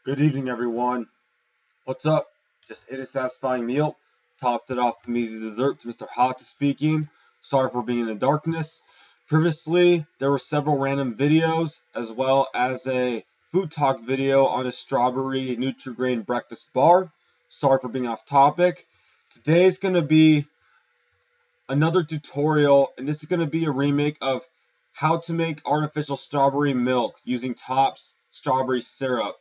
Good evening, everyone. What's up? Just ate a satisfying meal. Topped it off with some easy dessert. Mr. Hata speaking. Sorry for being in the darkness. Previously, there were several random videos, as well as a food talk video on a strawberry Nutri-Grain breakfast bar. Sorry for being off topic. Today's going to be another tutorial, and this is going to be a remake of how to make artificial strawberry milk using Topps strawberry syrup.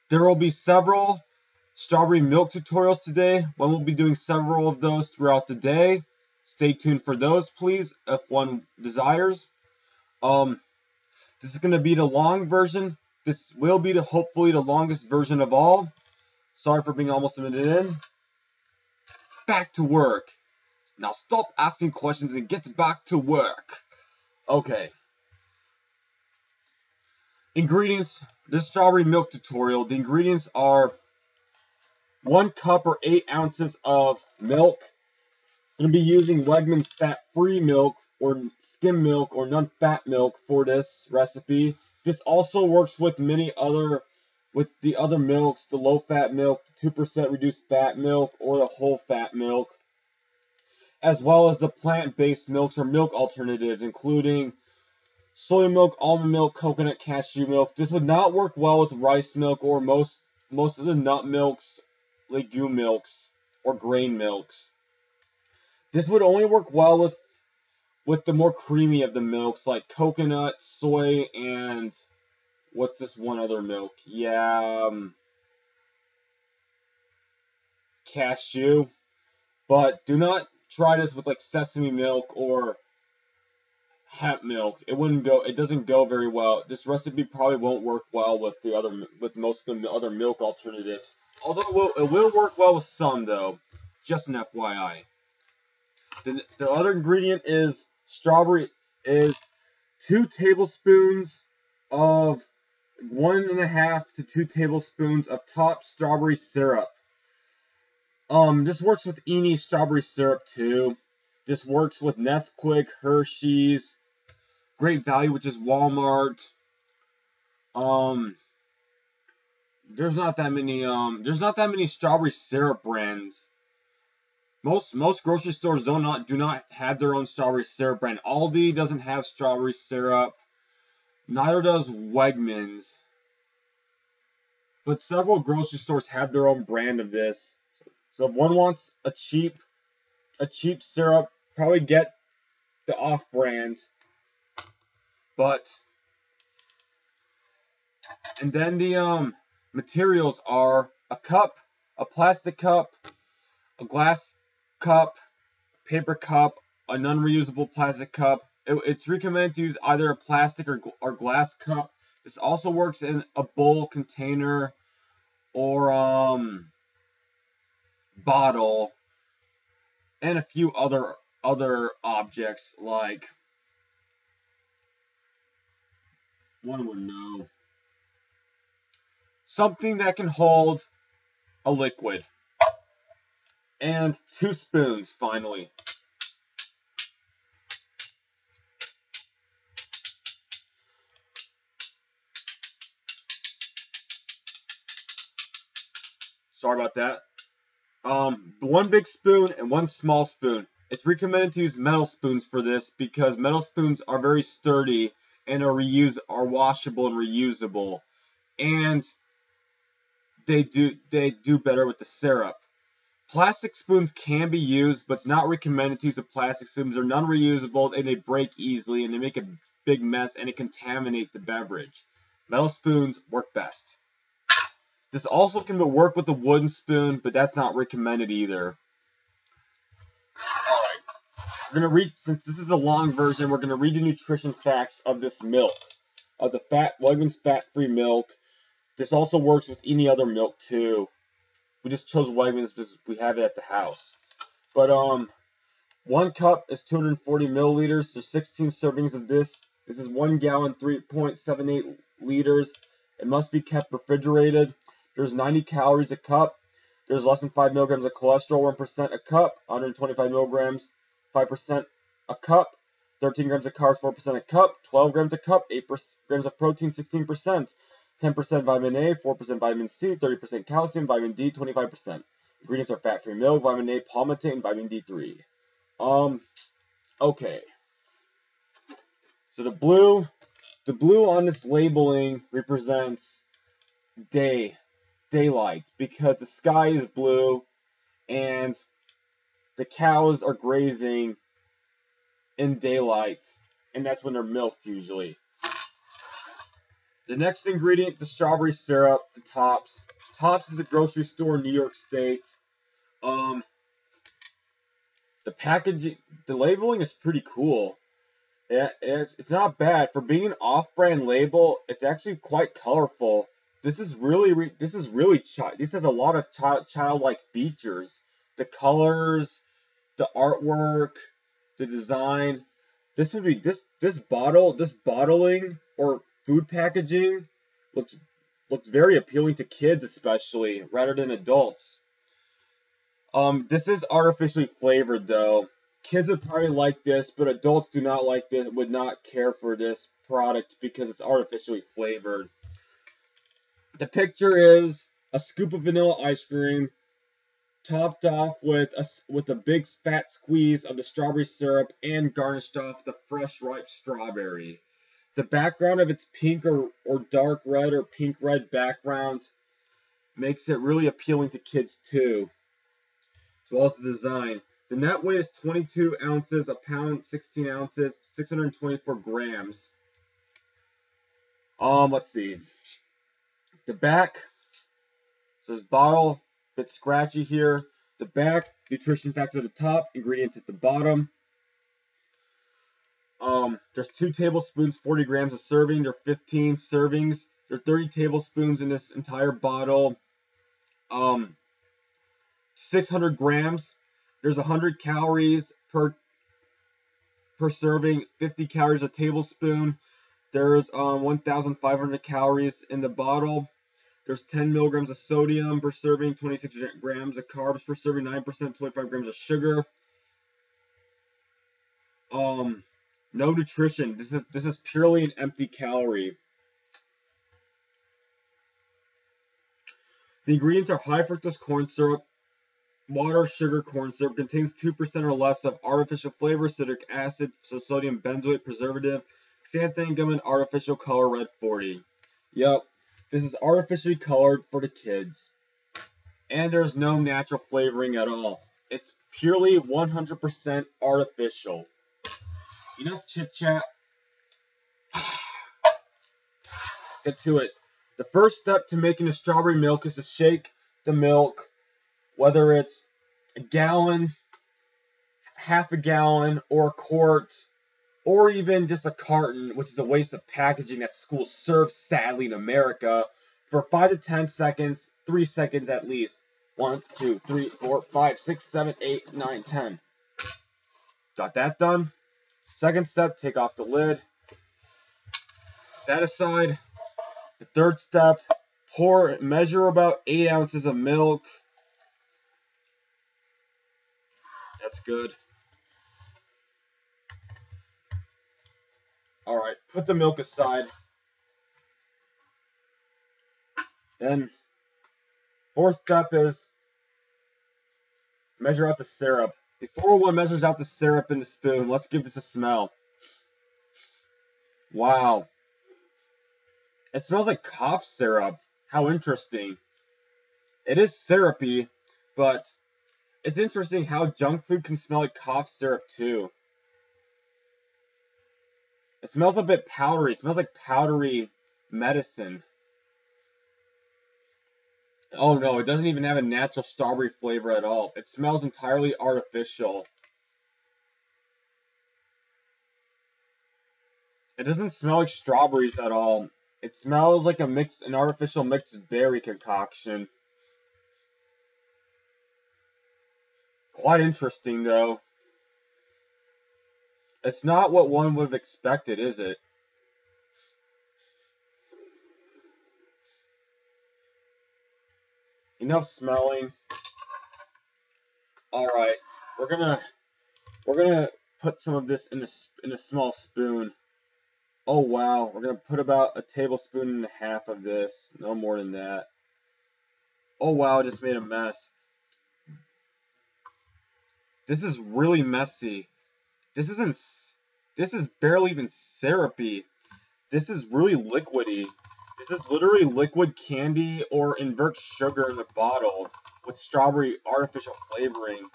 There will be several strawberry milk tutorials today. One will be doing several of those throughout the day. Stay tuned for those, please, if one desires. This is going to be the long version. This will be hopefully the longest version of all. Sorry for being almost a minute in. Back to work. Now stop asking questions and get back to work. Okay. Ingredients. This strawberry milk tutorial. The ingredients are 1 cup or 8 ounces of milk. I'm going to be using Wegmans fat-free milk or skim milk or non-fat milk for this recipe. This also works with the other milks, the low-fat milk, the 2% reduced fat milk, or the whole-fat milk, as well as the plant-based milks or milk alternatives, including soy milk, almond milk, coconut, cashew milk. This would not work well with rice milk or most of the nut milks, legume milks, or grain milks. This would only work well with the more creamy of the milks, like coconut, soy, and what's this one other milk? Yeah, cashew. But do not try this with like sesame milk or hemp milk. It doesn't go very well. This recipe probably won't work well with most of the other milk alternatives. Although it will work well with some though. Just an FYI. The other ingredient is 2 tablespoons of 1.5 to 2 tablespoons of Topps strawberry syrup. This works with any strawberry syrup too. This works with Nesquik, Hershey's, Great Value, which is Walmart. There's not that many strawberry syrup brands. Most grocery stores do not have their own strawberry syrup brand. Aldi doesn't have strawberry syrup. Neither does Wegmans. But several grocery stores have their own brand of this. So if one wants a cheap syrup, probably get the off-brand. And then the materials are a cup, a plastic cup, a glass cup, paper cup, a non-reusable plastic cup. It's recommended to use either a plastic or glass cup. This also works in a bowl, container, or bottle, and a few other objects like one would know. Something that can hold a liquid. And 2 spoons, finally. Sorry about that. 1 big spoon and 1 small spoon. It's recommended to use metal spoons for this because metal spoons are very sturdy and are washable and reusable, and they do better with the syrup. Plastic spoons can be used, but it's not recommended to use plastic spoons. They're non-reusable and they break easily and they make a big mess and it contaminates the beverage. Metal spoons work best. This also can work with a wooden spoon, but that's not recommended either. We're going to read, since this is a long version, we're going to read the nutrition facts of this milk, of the Wegmans fat-free milk. This also works with any other milk too. We just chose Wegmans because we have it at the house. But 1 cup is 240 milliliters. There's 16 servings of this. This is 1 gallon, 3.78 liters. It must be kept refrigerated. There's 90 calories a cup. There's less than 5 milligrams of cholesterol, 1% a cup. 125 milligrams, 5% a cup. 13 grams of carbs, 4% a cup. 12 grams a cup. 8 grams of protein, 16%. 10% vitamin A, 4% vitamin C, 30% calcium, vitamin D, 25%. Ingredients are fat-free milk, vitamin A, palmitate, and vitamin D3. Okay. So the blue on this labeling represents daylight, because the sky is blue and the cows are grazing in daylight, and that's when they're milked usually. The next ingredient, the strawberry syrup, the Tops. Tops is a grocery store in New York State. The packaging, the labeling is pretty cool. It's not bad for being an off-brand label. It's actually quite colorful. This has a lot of childlike features. The colors, the artwork, the design. This bottling or food packaging looks very appealing to kids, especially, rather than adults. This is artificially flavored though. Kids would probably like this, but adults do not like this, would not care for this product because it's artificially flavored. The picture is a scoop of vanilla ice cream topped off with a big fat squeeze of the strawberry syrup and garnished off the fresh ripe strawberry. The background of its pink or dark red or pink red background makes it really appealing to kids too, as well as the design. The net weight is 22 ounces, a pound, 16 ounces, 624 grams. Let's see. The back, so this bottle, a bit scratchy here. The back, nutrition facts at the top, ingredients at the bottom. There's 2 tablespoons, 40 grams of serving. There are 15 servings. There are 30 tablespoons in this entire bottle. 600 grams. There's 100 calories per serving, 50 calories a tablespoon. There's 1,500 calories in the bottle. There's 10 milligrams of sodium per serving, 26 grams of carbs per serving, 9%, 25 grams of sugar. No nutrition. This is purely an empty calorie. The ingredients are high fructose corn syrup, water, sugar, corn syrup. Contains 2% or less of artificial flavor, citric acid, so sodium benzoate, preservative, xanthan gum, and artificial color red 40. Yep, this is artificially colored for the kids. And there's no natural flavoring at all. It's purely 100% artificial. Enough chit chat. Get to it. The first step to making a strawberry milk is to shake the milk, whether it's a gallon, half a gallon, or a quart, or even just a carton, which is a waste of packaging that schools serve, sadly, in America, for 5 to 10 seconds, 3 seconds at least. 1, 2, 3, 4, 5, 6, 7, 8, 9, 10. Got that done? Second step, take off the lid. That aside, the third step, measure about 8 ounces of milk. That's good. Alright, put the milk aside. Then, fourth step is measure out the syrup. Before one measures out the syrup in the spoon, let's give this a smell. Wow. It smells like cough syrup. How interesting. It is syrupy, but it's interesting how junk food can smell like cough syrup too. It smells a bit powdery. It smells like powdery medicine. Oh no, it doesn't even have a natural strawberry flavor at all. It smells entirely artificial. It doesn't smell like strawberries at all. It smells like an artificial mixed berry concoction. Quite interesting though. It's not what one would have expected, is it? Enough smelling. All right, we're gonna put some of this in a small spoon. Oh wow, we're gonna put about a tablespoon and a half of this, no more than that. Oh wow, I just made a mess. This is really messy. This isn't. This is barely even syrupy. This is really liquidy. This is literally liquid candy or invert sugar in a bottle with strawberry artificial flavoring.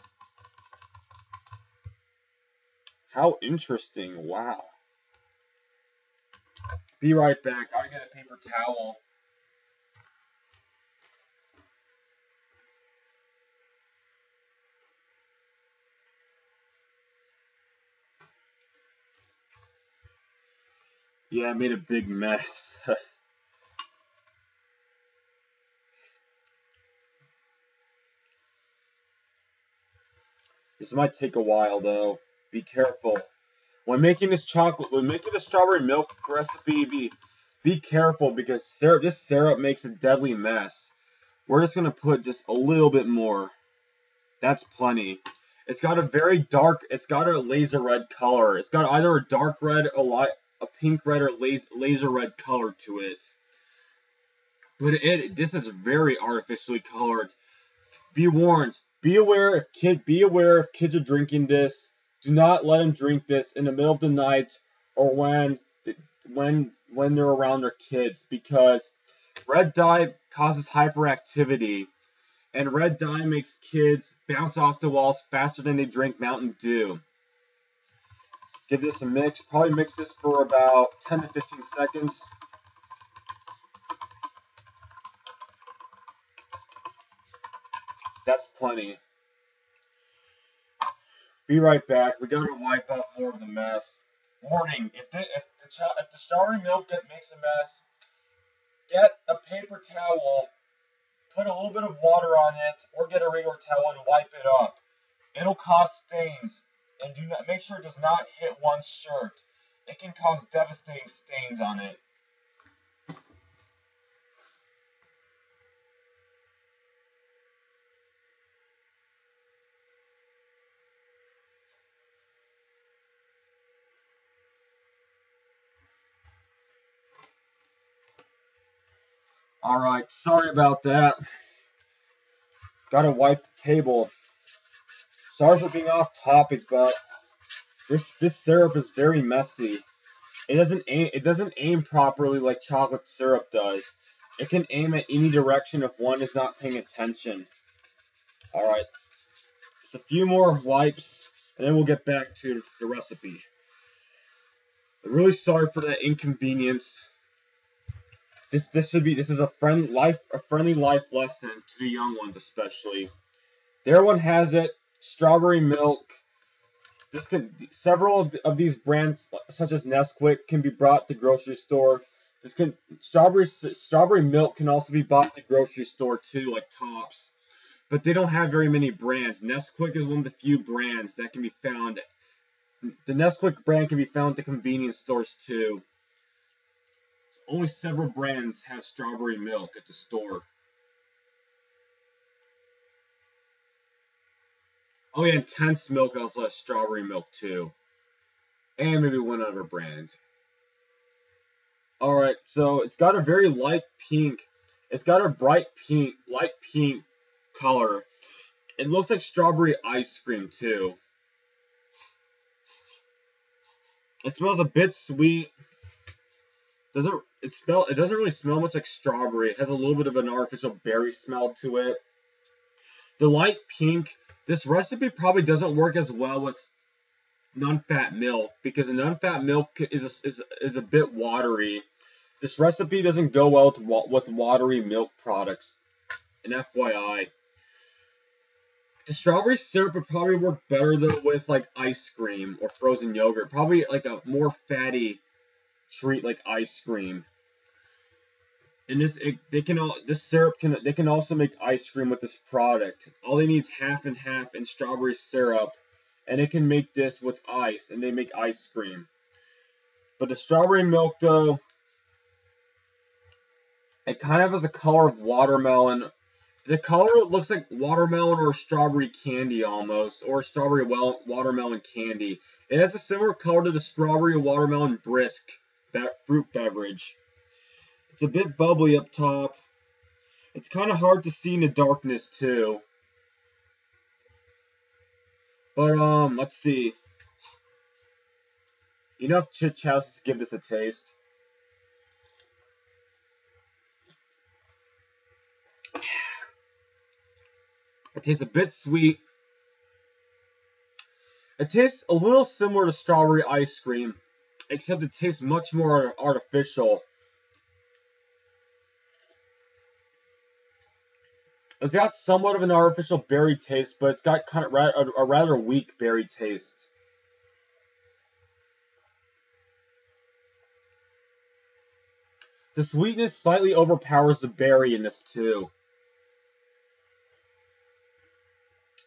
How interesting. Wow. Be right back. Gotta get a paper towel. Yeah, I made a big mess. This might take a while though. Be careful. When making this strawberry milk recipe, be careful because this syrup makes a deadly mess. We're just gonna put just a little bit more. That's plenty. It's got a laser red color. It's got either a dark red, a pink red, or laser red color to it. But this is very artificially colored. Be warned. Be aware if kids are drinking this. Do not let them drink this in the middle of the night or when they're around their kids, because red dye causes hyperactivity, and red dye makes kids bounce off the walls faster than they drink Mountain Dew. Give this a mix. Probably mix this for about 10 to 15 seconds. That's plenty. Be right back. We gotta wipe out more of the mess. Warning: if the strawberry milk makes a mess, get a paper towel, put a little bit of water on it, or get a regular towel and wipe it up. It'll cause stains, and make sure it does not hit one's shirt. It can cause devastating stains on it. Alright, sorry about that. Gotta wipe the table. Sorry for being off topic, but this syrup is very messy. It doesn't aim properly like chocolate syrup does. It can aim at any direction if one is not paying attention. Alright. Just a few more wipes, and then we'll get back to the recipe. I'm really sorry for that inconvenience. This is a friendly life lesson to the young ones especially. Everyone has it. Strawberry milk. Several of these brands, such as Nesquik, can be brought to the grocery store. Strawberry milk can also be bought at the grocery store too, like Tops. But they don't have very many brands. Nesquik is one of the few brands that can be found. The Nesquik brand can be found at the convenience stores too. Only several brands have strawberry milk at the store. Oh yeah, Intense Milk also has strawberry milk too. And maybe one other brand. Alright, so it's got a very light pink. It's got a light pink color. It looks like strawberry ice cream too. It smells a bit sweet. It doesn't really smell much like strawberry. It has a little bit of an artificial berry smell to it. The light pink, this recipe probably doesn't work as well with non-fat milk, because the non-fat milk is a bit watery. This recipe doesn't go well with watery milk products. An FYI. The strawberry syrup would probably work better though with like ice cream or frozen yogurt. Probably like a more fatty treat like ice cream. And they can also make ice cream with this product. All they need is half and half and strawberry syrup, and it can make this with ice, and they make ice cream. But the strawberry milk though, it kind of has a color of watermelon. The color looks like watermelon or strawberry candy almost, or strawberry watermelon candy. It has a similar color to the strawberry watermelon brisk, fruit beverage. It's a bit bubbly up top. It's kind of hard to see in the darkness too. But let's see. Enough chit chats to give this a taste. It tastes a bit sweet. It tastes a little similar to strawberry ice cream, except it tastes much more artificial. It's got somewhat of an artificial berry taste, but it's got kind of a rather weak berry taste. The sweetness slightly overpowers the berry in this too.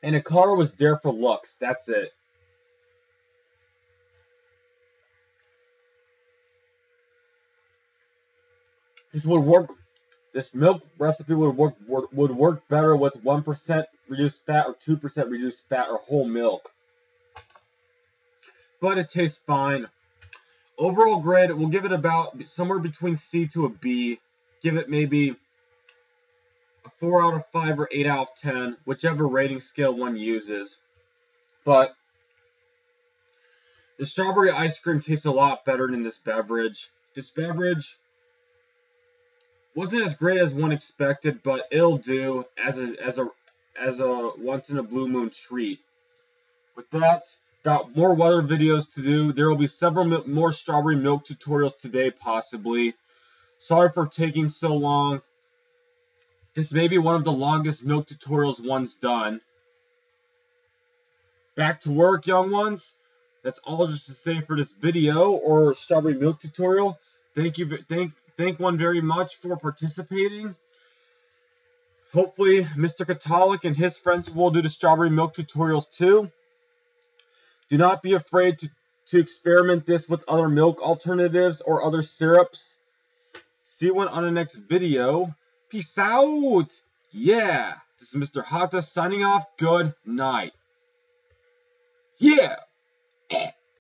And the color was there for looks. That's it. This would work. This milk recipe would work better with 1% reduced fat or 2% reduced fat or whole milk. But it tastes fine. Overall grade, we'll give it about somewhere between C to a B. Give it maybe a 4 out of 5 or 8 out of 10, whichever rating scale one uses. But the strawberry ice cream tastes a lot better than this beverage. This beverage wasn't as great as one expected, but it'll do as a once in a blue moon treat. With that, got more weather videos to do. There will be several more strawberry milk tutorials today, possibly. Sorry for taking so long. This may be one of the longest milk tutorials one's done. Back to work, young ones. That's all just to say for this video or strawberry milk tutorial. Thank one very much for participating. Hopefully, Mr. Catholic and his friends will do the strawberry milk tutorials too. Do not be afraid to experiment this with other milk alternatives or other syrups. See you on the next video. Peace out. Yeah, this is Mr. Hata signing off. Good night. Yeah.